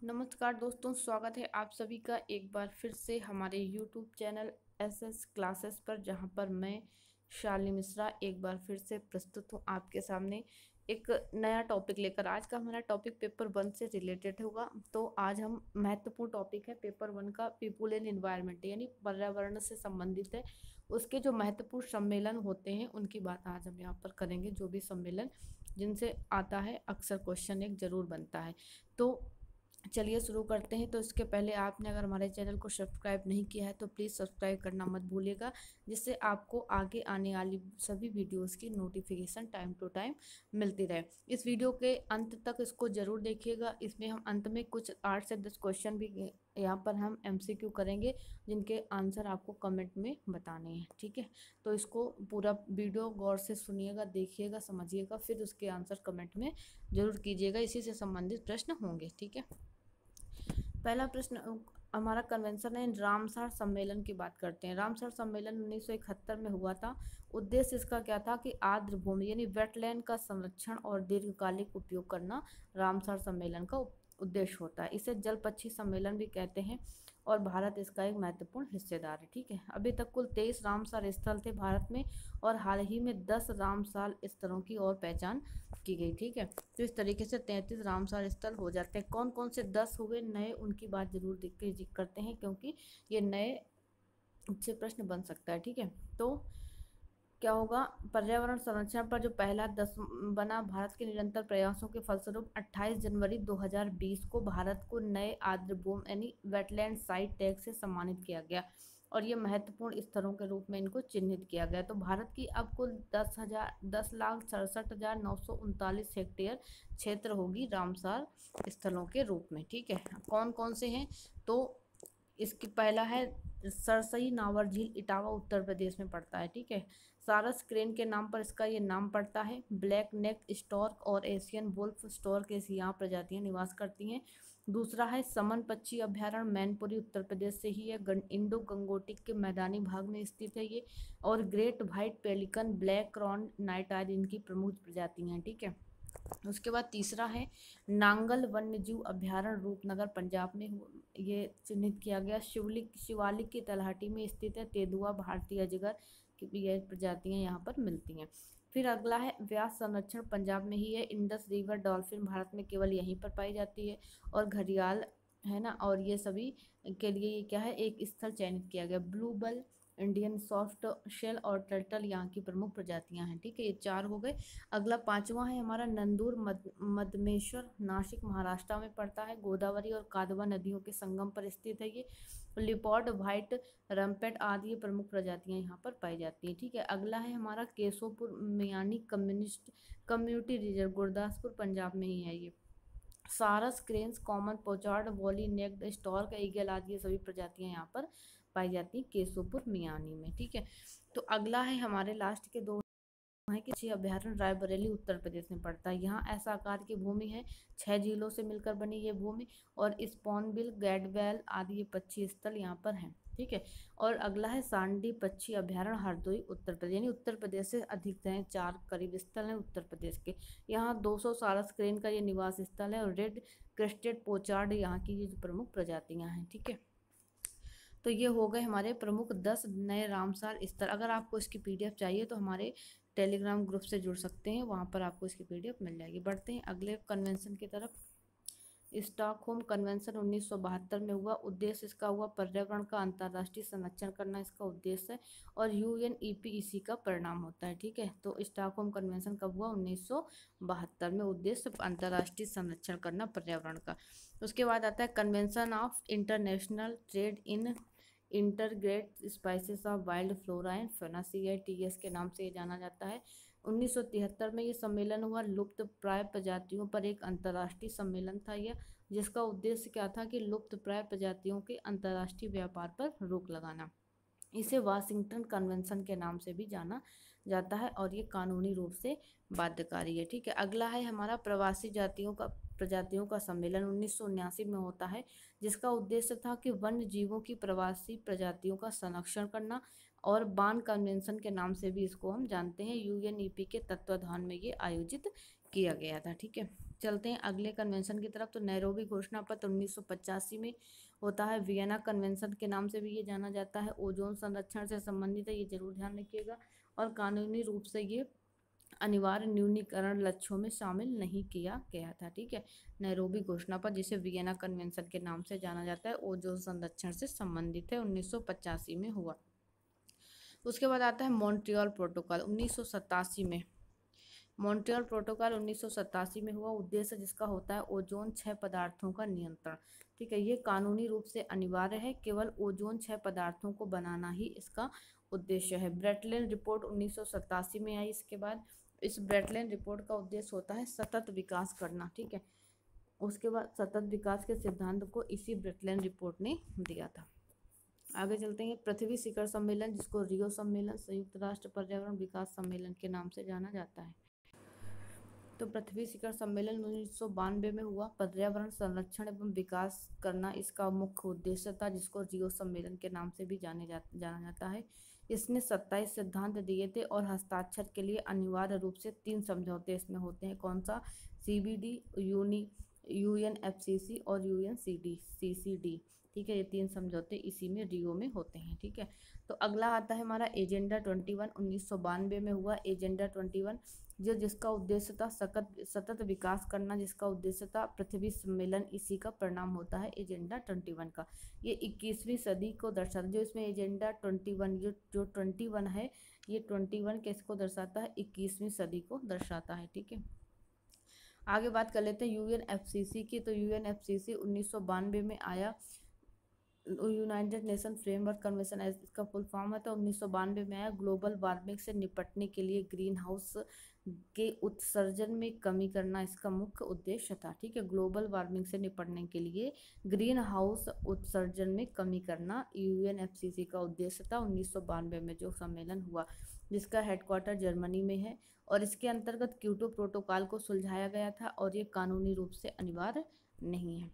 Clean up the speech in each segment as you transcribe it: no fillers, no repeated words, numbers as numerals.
नमस्कार दोस्तों, स्वागत है आप सभी का एक बार फिर से हमारे YouTube चैनल एसएस क्लासेस पर, जहां पर मैं शालिनी मिश्रा एक बार फिर से प्रस्तुत हूं आपके सामने एक नया टॉपिक लेकर। आज का हमारा टॉपिक पेपर 1 से रिलेटेड होगा। तो आज हम महत्वपूर्ण टॉपिक है पेपर 1 का, पीपुल एंड एनवायरनमेंट यानी पर्यावरण से संबंधित है। उसके जो महत्वपूर्ण सम्मेलन होते हैं उनकी बात आज हम यहाँ पर करेंगे। जो भी सम्मेलन जिनसे आता है अक्सर क्वेश्चन एक जरूर बनता है। तो चलिए शुरू करते हैं। तो इसके पहले आपने अगर हमारे चैनल को सब्सक्राइब नहीं किया है तो प्लीज़ सब्सक्राइब करना मत भूलिएगा, जिससे आपको आगे आने वाली सभी वीडियोस की नोटिफिकेशन टाइम टू टाइम मिलती रहे। इस वीडियो के अंत तक इसको ज़रूर देखिएगा। इसमें हम अंत में कुछ 8 से 10 क्वेश्चन भी यहाँ पर हम MCQ करेंगे, जिनके आंसर आपको कमेंट में बताने हैं। ठीक है, तो इसको पूरा वीडियो गौर से सुनिएगा, देखिएगा, समझिएगा, फिर उसके आंसर कमेंट में ज़रूर कीजिएगा। इसी से संबंधित प्रश्न होंगे। ठीक है, पहला प्रश्न हमारा कन्वेंशन है, रामसर सम्मेलन की बात करते हैं। रामसर सम्मेलन 1971 में हुआ था। उद्देश्य इसका क्या था कि आर्द्र भूमि यानी वेटलैंड का संरक्षण और दीर्घकालिक उपयोग करना रामसर सम्मेलन का उद्देश्य होता है। इसे जल पक्षी सम्मेलन भी कहते हैं और भारत इसका एक महत्वपूर्ण हिस्सेदार है। ठीक है, अभी तक कुल 23 रामसर स्थल थे भारत में और हाल ही में 10 रामसर स्थलों की और पहचान की गई। ठीक है, तो इस तरीके से 33 रामसर स्थल हो जाते हैं। कौन कौन से 10 हुए नए, उनकी बात जरूर जिक्र करते हैं, क्योंकि ये नए से प्रश्न बन सकता है। ठीक है, तो क्या होगा, पर्यावरण संरक्षण पर जो पहला 10 बना, भारत के निरंतर प्रयासों के फलस्वरूप 28 जनवरी 2020 को भारत को नए आर्द्रभूमि यानी वेटलैंड साइट टैग से सम्मानित किया गया और ये महत्वपूर्ण स्थलों के रूप में इनको चिन्हित किया गया। तो भारत की अब कुल 10,67,939 हेक्टेयर क्षेत्र होगी रामसर स्थलों के रूप में। ठीक है, कौन कौन से हैं, तो इसकी पहला है सरसई नावर झील, इटावा उत्तर प्रदेश में पड़ता है। ठीक है, सारस क्रेन के नाम पर इसका ये नाम पड़ता है। ब्लैक नेक स्टॉर्क और एशियन वुल्फ स्टॉर्क ऐसी यहाँ प्रजातियां निवास करती हैं। दूसरा है समन पक्षी अभ्यारण्य, मैनपुरी उत्तर प्रदेश से ही है, इंडो गंगोटिक के मैदानी भाग में स्थित है ये। और great white pelican, black crown night आइल इनकी प्रमुख प्रजातियां हैं। ठीक है, उसके बाद तीसरा है नांगल वन्यजीव अभ्यारण्य, रूपनगर पंजाब में ये चिन्हित किया गया। शिवालिक की तलहटी में स्थित है। तेंदुआ, भारतीय अजगर की ये प्रजातियां यहाँ पर मिलती हैं। फिर अगला है व्यास संरक्षण, पंजाब में ही है। इंडस रिवर डॉल्फिन भारत में केवल यहीं पर पाई जाती है। और घड़ियाल है ना, और ये सभी के लिए ये क्या है, एक स्थल चयनित किया गया। ब्लू बल, इंडियन सॉफ्ट शेल और टर्टल यहाँ की प्रमुख प्रजातियां हैं। ठीक है, ये 4 हो गए। अगला 5वां है हमारा नंदूर मदमेश्वर, नासिक महाराष्ट्र में पड़ता है। गोदावरी और कादवा नदियों के संगम पर स्थित है ये। लिपॉर्ड, व्हाइट रम्पेट आदि ये प्रमुख प्रजातियां यहाँ पर पाई जाती हैं। ठीक है, अगला है हमारा केशोपुर मियानी कम्युनिटी रिजर्व, गुरदासपुर पंजाब में ही है ये। सारस, cranes, common pochard, woolly necked stork, eagle आदि ये सभी प्रजातियां यहाँ पर पाई जाती हैं केशोपुर मियानी में। ठीक है, तो अगला है हमारे लास्ट के 2 है कि पक्षी अभ्यारण्य रायबरेली उत्तर प्रदेश में पड़ता है। यहाँ ऐसा आकार की भूमि है, 6 झीलों से मिलकर बनी ये भूमि और स्पॉनबिल, गैडवेल आदि ये पक्षी स्थल यहाँ पर हैं। ठीक है, और अगला है सांडी पक्षी अभ्यारण्य, हरदोई उत्तर प्रदेश, यानी उत्तर प्रदेश से अधिक हैं, 4 करीब स्थल हैं उत्तर प्रदेश के। यहाँ 200 सारस क्रेन का ये निवास स्थल है और रेड क्रेस्टेड पोचार्ड यहाँ की ये प्रमुख प्रजातियाँ हैं। ठीक है, तो ये हो गए हमारे प्रमुख 10 नए रामसर स्थल। अगर आपको इसकी PDF चाहिए तो हमारे टेलीग्राम ग्रुप से जुड़ सकते हैं, वहाँ पर आपको इसकी PDF मिल जाएगी। बढ़ते हैं अगले कन्वेंशन की तरफ। स्टॉकहोम कन्वेंशन 1972 में हुआ। उद्देश्य इसका हुआ पर्यावरण का अंतर्राष्ट्रीय संरक्षण करना, इसका उद्देश्य है। और UNEP इसी का परिणाम होता है। ठीक है, तो स्टॉकहोम कन्वेंशन कब हुआ, 1972 में। उद्देश्य अंतर्राष्ट्रीय संरक्षण करना पर्यावरण का। उसके बाद आता है convention of international trade in endangered species of wild flora and fauna, CITES के नाम से ये जाना जाता है। 1973 में ये सम्मेलन हुआ। लुप्त प्राय प्रजातियों पर एक अंतर्राष्ट्रीय सम्मेलन था यह, जिसका उद्देश्य क्या था कि लुप्त प्राय प्रजातियों के अंतर्राष्ट्रीय व्यापार पर रोक लगाना। इसे वाशिंगटन कन्वेंशन के नाम से भी जाना जाता है और ये कानूनी रूप से बाध्यकारी है। ठीक है, अगला है हमारा प्रवासी प्रजातियों का सम्मेलन 1979 में होता है, जिसका उद्देश्य था कि वन्य जीवों की प्रवासी प्रजातियों का संरक्षण करना और बान कन्वेंशन के नाम से भी इसको हम जानते हैं। UNEP के तत्वाधान में ये आयोजित किया गया था। ठीक है, चलते हैं अगले कन्वेंशन की तरफ। तो नैरोबी घोषणा पत्र 1985 में होता है। वियना कन्वेंशन के नाम से भी ये जाना जाता है। ओजोन संरक्षण से संबंधित है, ये जरूर ध्यान रखिएगा। और कानूनी रूप से ये अनिवार्य न्यूनीकरण लक्ष्यों में शामिल नहीं किया गया था। ठीक है, नैरोबी घोषणा पत्र जिसे वियना कन्वेंशन के नाम से जाना जाता है, ओजोन संरक्षण से संबंधित है, 1985 में हुआ। उसके बाद आता है मॉन्ट्रियल प्रोटोकॉल 1987 में। मॉन्ट्रियल प्रोटोकॉल 1987 में हुआ। उद्देश्य जिसका होता है ओजोन क्षय पदार्थों का नियंत्रण। ठीक है, ये कानूनी रूप से अनिवार्य है, केवल ओजोन क्षय पदार्थों को बनाना ही इसका उद्देश्य है। ब्रेटलिन रिपोर्ट 1987 में आई। इसके बाद इस ब्रेटलिन रिपोर्ट का उद्देश्य होता है सतत विकास करना। ठीक है, उसके बाद सतत विकास के सिद्धांत को इसी ब्रेटलिन रिपोर्ट ने दिया था। आगे चलते हैं पृथ्वी शिखर सम्मेलन, जिसको रियो सम्मेलन, संयुक्त राष्ट्र पर्यावरण विकास सम्मेलन के नाम से जाना जाता है। तो पृथ्वी शिखर सम्मेलन 1992 में हुआ। पर्यावरण संरक्षण एवं विकास करना इसका मुख्य उद्देश्य था, जिसको रियो सम्मेलन के नाम से भी जाना जाता है। इसने 27 सिद्धांत दिए थे और हस्ताक्षर के लिए अनिवार्य रूप से 3 समझौते इसमें होते हैं। कौन सा? CBD, UNFCCC और UNCCD। ठीक है, ये 3 समझौते इसी में रियो में होते हैं। ठीक है, तो अगला आता है हमारा एजेंडा 21 1992 में हुआ। एजेंडा 21 जिसका उद्देश्य था सतत विकास करना, जिसका उद्देश्य था पृथ्वी सम्मेलन, इसी का परिणाम होता है एजेंडा 21 का। ये 21वीं सदी को दर्शाता, जो इसमें एजेंडा 21 जो 21 है, ये 21 किसको दर्शाता है? 21वीं सदी को दर्शाता है। ठीक है, आगे बात कर लेते हैं UNFCCC की। तो UNFCCC 1992 में आया। यूनाइटेड नेशन फ्रेमवर्क कन्वेंशन इसका फुल फॉर्म है। तो 1992 में आया। ग्लोबल वार्मिंग से निपटने के लिए ग्रीन हाउस के उत्सर्जन में कमी करना इसका मुख्य उद्देश्य था। ठीक है, ग्लोबल वार्मिंग से निपटने के लिए ग्रीन हाउस उत्सर्जन में कमी करना UNFCCC का उद्देश्य था 1992 में जो सम्मेलन हुआ, जिसका हेडक्वार्टर जर्मनी में है। और इसके अंतर्गत क्योटो प्रोटोकॉल को सुलझाया गया था और ये कानूनी रूप से अनिवार्य नहीं है।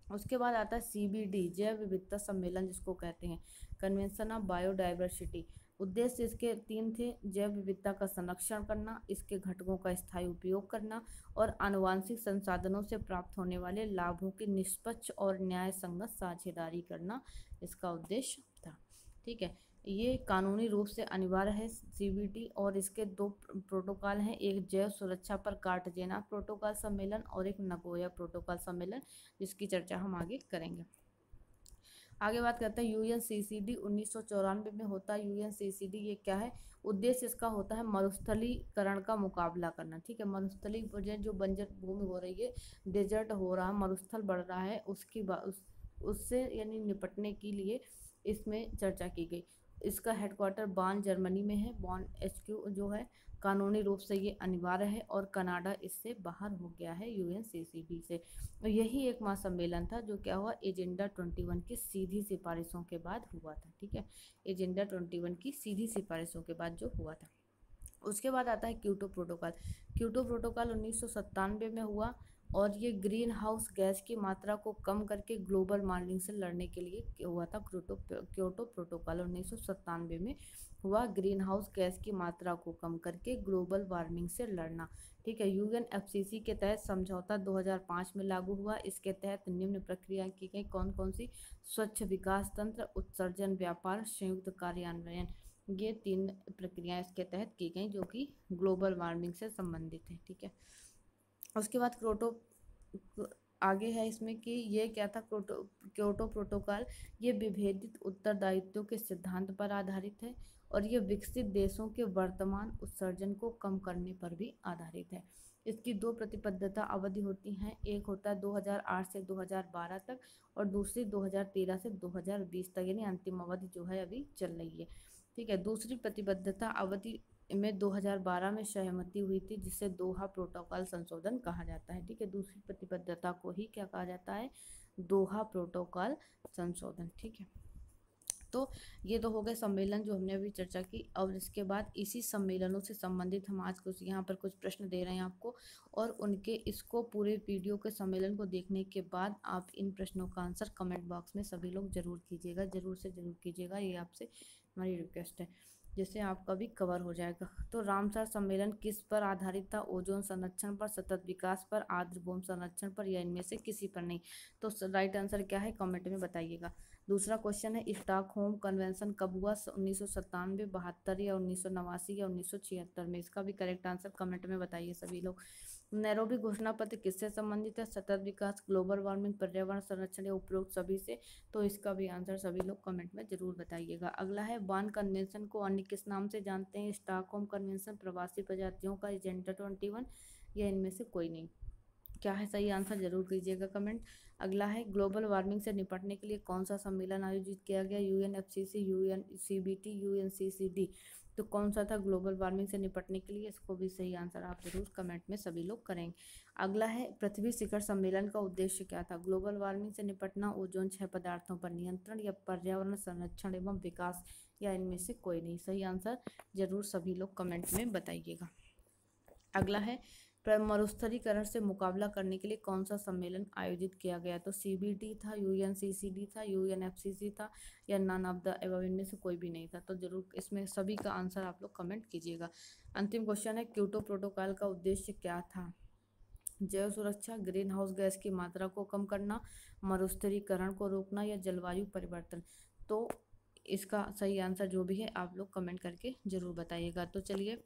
उसके बाद आता है CBD, जैव विविधता सम्मेलन जिसको कहते हैं, कन्वेंशन ऑफ बायोडाइवर्सिटी। उद्देश्य इसके 3 थे। जैव विविधता का संरक्षण करना, इसके घटकों का स्थायी उपयोग करना और आनुवांशिक संसाधनों से प्राप्त होने वाले लाभों की निष्पक्ष और न्याय संगत साझेदारी करना इसका उद्देश्य था। ठीक है, ये कानूनी रूप से अनिवार्य है CBD। और इसके 2 प्रोटोकॉल हैं, एक जैव सुरक्षा पर कार्टजेना प्रोटोकॉल सम्मेलन और एक नगोया प्रोटोकॉल सम्मेलन, जिसकी चर्चा हम आगे करेंगे। आगे बात करते हैं UNCCD 1994 में होता है। UNCCD ये क्या है? उद्देश्य इसका होता है मरुस्थलीकरण का मुकाबला करना। ठीक है, मरुस्थलीकरण जो बंजर भूमि हो रही है, डेजर्ट हो रहा है, मरुस्थल बढ़ रहा है, उससे यानी निपटने के लिए इसमें चर्चा की गई। इसका हेडक्वार्टर बॉन जर्मनी में है। बॉन HQ जो है, कानूनी रूप से ये अनिवार्य है और कनाडा इससे बाहर हो गया है UNCCD से। यही एक महासम्मेलन था जो क्या हुआ, एजेंडा 21 की सीधी सिफारिशों के बाद हुआ था। ठीक है, एजेंडा 21 की सीधी सिफारिशों के बाद जो हुआ था। उसके बाद आता है क्योटो प्रोटोकॉल। क्योटो प्रोटोकॉल 1997 में हुआ और ये ग्रीन हाउस गैस की मात्रा को कम करके ग्लोबल वार्मिंग से लड़ने के लिए हुआ था। क्योटो प्रोटोकॉल 1997 में हुआ, ग्रीन हाउस गैस की मात्रा को कम करके ग्लोबल वार्मिंग से लड़ना। ठीक है, UNFCCC के तहत समझौता 2005 में लागू हुआ। इसके तहत निम्न प्रक्रियाएं की गई। कौन कौन सी? स्वच्छ विकास तंत्र, उत्सर्जन व्यापार, संयुक्त कार्यान्वयन। ये 3 प्रक्रियाएं इसके तहत की गई जो कि ग्लोबल वार्मिंग से संबंधित है। ठीक है, उसके बाद आगे है इसमें कि ये क्या था, क्योटो प्रोटोकॉल। ये विभेदित उत्तरदायित्व के सिद्धांत पर आधारित है और ये विकसित देशों के वर्तमान उत्सर्जन को कम करने पर भी आधारित है। इसकी 2 प्रतिबद्धता अवधि होती हैं, एक होता है 2008 से 2012 तक और दूसरी 2013 से 2020 तक, यानी अंतिम अवधि जो है अभी चल रही है। ठीक है, दूसरी प्रतिबद्धता अवधि में 2012 में सहमति हुई थी, जिसे दोहा प्रोटोकॉल संशोधन कहा जाता है। ठीक है, दूसरी प्रतिबद्धता को ही क्या कहा जाता है? दोहा प्रोटोकॉल संशोधन। ठीक है, तो ये तो हो गए सम्मेलन जो हमने अभी चर्चा की। और इसके बाद इसी सम्मेलनों से संबंधित हम आज कुछ यहाँ पर कुछ प्रश्न दे रहे हैं आपको, और उनके इसको पूरे वीडियो के सम्मेलन को देखने के बाद आप इन प्रश्नों का आंसर कमेंट बॉक्स में सभी लोग जरूर कीजिएगा, जरूर से जरूर कीजिएगा, ये आपसे हमारी रिक्वेस्ट है। जिससे आपका भी कवर हो जाएगा। तो रामसर सम्मेलन किस पर आधारित था? ओजोन संरक्षण पर, सतत विकास पर, आर्द्र भूमि संरक्षण पर, या इनमें से किसी पर नहीं? तो राइट आंसर क्या है, कमेंट में बताइएगा। दूसरा क्वेश्चन है, स्टॉकहोम कन्वेंशन कब हुआ? 1997, 72, या 1989, या 1976 में? इसका भी करेक्ट आंसर कमेंट में बताइए सभी लोग। नैरोबी घोषणा पत्र किससे संबंधित है? सतत विकास, ग्लोबल वार्मिंग, पर्यावरण संरक्षण, या उपरोक्त सभी से? तो इसका भी आंसर सभी लोग कमेंट में जरूर बताइएगा। अगला है, बार्न कन्वेंशन को अन्य किस नाम से जानते हैं? स्टॉकहोम कन्वेंशन, प्रवासी प्रजातियों का एजेंडा 21, या इनमें से कोई नहीं? क्या है सही आंसर, जरूर कीजिएगा कमेंट। अगला है, ग्लोबल वार्मिंग से निपटने के लिए कौन सा सम्मेलन आयोजित किया गया? UNFCCC, UNCBT, UNCCD? तो कौन सा था ग्लोबल वार्मिंग से निपटने के लिए? इसको भी सही आंसर आप जरूर कमेंट में सभी लोग करेंगे। अगला है, पृथ्वी शिखर सम्मेलन का उद्देश्य क्या था? ग्लोबल वार्मिंग से निपटना, ओजोन क्षय पदार्थों पर नियंत्रण, या पर्यावरण संरक्षण एवं विकास, या इनमें से कोई नहीं? सही आंसर जरूर सभी लोग कमेंट में बताइएगा। अगला है, मरुस्थलीकरण से मुकाबला करने के लिए कौन सा सम्मेलन आयोजित किया गया? तो CBT था, UNCCD था, UNFCCC था, या नन ऑफ द एबव? इनमें से कोई भी नहीं था। तो जरूर इसमें सभी का आंसर आप लोग कमेंट कीजिएगा। अंतिम क्वेश्चन है, क्योटो प्रोटोकॉल का उद्देश्य क्या था? जैव सुरक्षा, ग्रीन हाउस गैस की मात्रा को कम करना, मरुस्थलीकरण को रोकना, या जलवायु परिवर्तन? तो इसका सही आंसर जो भी है आप लोग कमेंट करके जरूर बताइएगा। तो चलिए,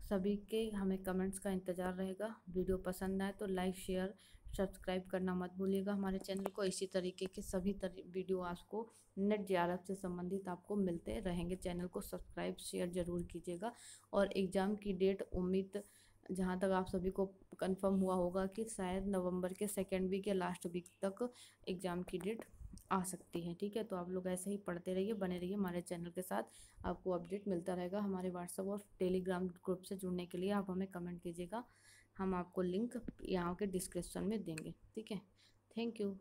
सभी के हमें कमेंट्स का इंतज़ार रहेगा। वीडियो पसंद आए तो लाइक, शेयर, सब्सक्राइब करना मत भूलिएगा हमारे चैनल को। इसी तरीके के सभी वीडियो आपको नेट JRF से संबंधित आपको मिलते रहेंगे। चैनल को सब्सक्राइब, शेयर जरूर कीजिएगा। और एग्ज़ाम की डेट उम्मीद, जहाँ तक आप सभी को कंफर्म हुआ होगा कि शायद नवंबर के सेकेंड वीक या लास्ट वीक तक एग्ज़ाम की डेट आ सकती है। ठीक है, तो आप लोग ऐसे ही पढ़ते रहिए, बने रहिए हमारे चैनल के साथ। आपको अपडेट मिलता रहेगा। हमारे व्हाट्सएप और टेलीग्राम ग्रुप से जुड़ने के लिए आप हमें कमेंट कीजिएगा। हम आपको लिंक यहाँ के डिस्क्रिप्शन में देंगे। ठीक है, थैंक यू।